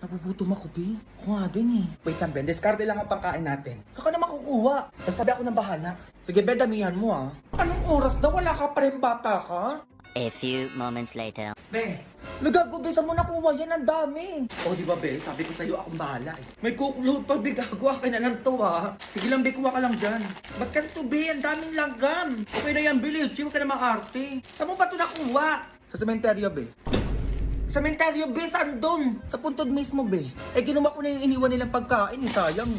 Nagugutom ako, be. Ako nga din eh. Wait lang, Ben. Discarte lang ang pangkain natin. Saan ka na makukuha? Basta sabi ako ng bahala. Sige, Ben, damihan mo ah. Anong oras na? Wala ka pa rin bata ka? A few moments later. Be, nagagubisa mo nakuha yan, ang dami. O, di ba, Be? Sabi ko sa'yo, akong bahala eh. May cookload pa, Be. Gagawa ka na lang to, ha? Sige lang, Be. Kuha ka lang dyan. Ba't ka to, Be? Ang daming langgam. Okay na yan, Be. Huwag ka na maarte. Saan mo ba ito nakuha? Sa sementeryo, Be. Sementeryo, Be. Saan doon? Sa puntod mismo, Be. Eh, ginawa ko na yung iniwan nilang pagkain, eh. Sayang.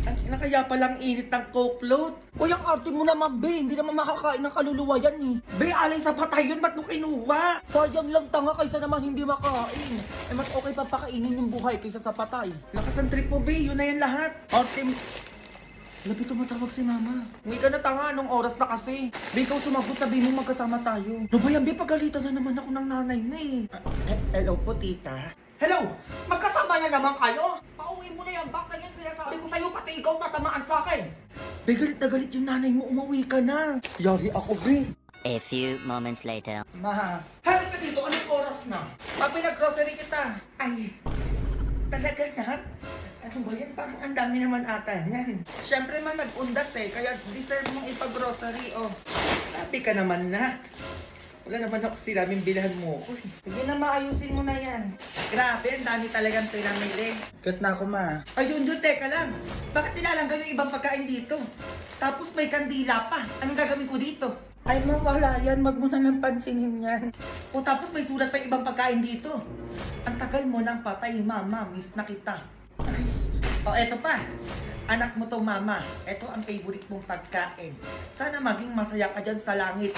Ay, kaya palang init ng cookload. Uy, ang arte mo naman, Be. Hindi naman makakain ng kaluluwa yan, eh. Be, alay sa patay yun. Ba't mo kinuha? Sayang lang tanga kaysa naman hindi makain. Eh, mas okay pa pakainin yung buhay kaysa sa patay. Lakas ng trip mo, Be. Yun na yan lahat. Arte mo. Labi tumatawag si Mama. Hindi ka na tanga. Anong oras na kasi? Be, ikaw sumagot. Sabi mo magkasama tayo. No ba yan, Be? Pagalitan na naman ako ng nanay na eh. Hello po, tita. Hello! Magkasama na naman kayo? Pauwi mo na yan. Baka yan sinasabi ko sa'yo. Pati ikaw tatamaan sa akin. Be, galit na galit yung nanay mo. Umuwi ka na. Yari ako, Be. A few moments later. Ma, halika ka dito. Anong oras na? Pinag-grocery kita. Ay, talaga na? Ano ba yan? Parang ang dami naman ata yan. Siyempre man nag-undas eh. Kaya deserve mong ipag-grocery. Oh, sabi ka naman na. Wala naman ako sinabing bilhan mo ko. Sige na, maayusin mo na yan. Grabe, ang dami talagang pinamili. Cut na ako, ma. Ayun, teka lang. Bakit nilalanggan yung ibang pagkain dito? Tapos may kandila pa. Anong gagawin ko dito? Ay, ma, wala yan. Wag mo na lang pansinin yan. O tapos may sulat pa ibang pagkain dito. Ang tagal mo nang patay, mama. Miss na kita. Ay. O, eto pa. Anak mo to, mama. Ito ang favorite mong pagkain. Sana maging masaya ka dyan sa langit.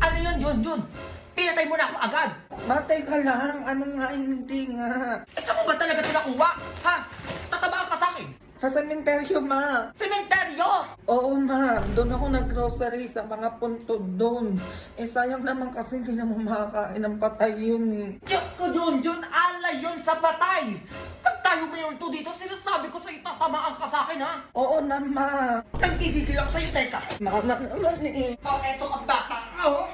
Ano yun? Pinatay mo na ako agad. Matay ka lang. Ano nga, hindi nga. Eh, saan mo ba talaga ito nakuha? Ha? Tatabaan ka sa akin? Sa sementeryo, ma. Sementeryo? Oo, ma. Doon ako nag-grocery sa mga puntod doon. Eh, sayang naman kasi hindi naman makakain ng patay yun eh. Diyos ko, Junjun. Alay yun sa patay. Pag tayo mo yung to dito, sinasabi ko sa'yo, tatamaan ka sa akin, ha? Oo na, ma. Nagigigil ako sa'yo, teka. Mama naman eh. Oh, eto ka bata. Oh.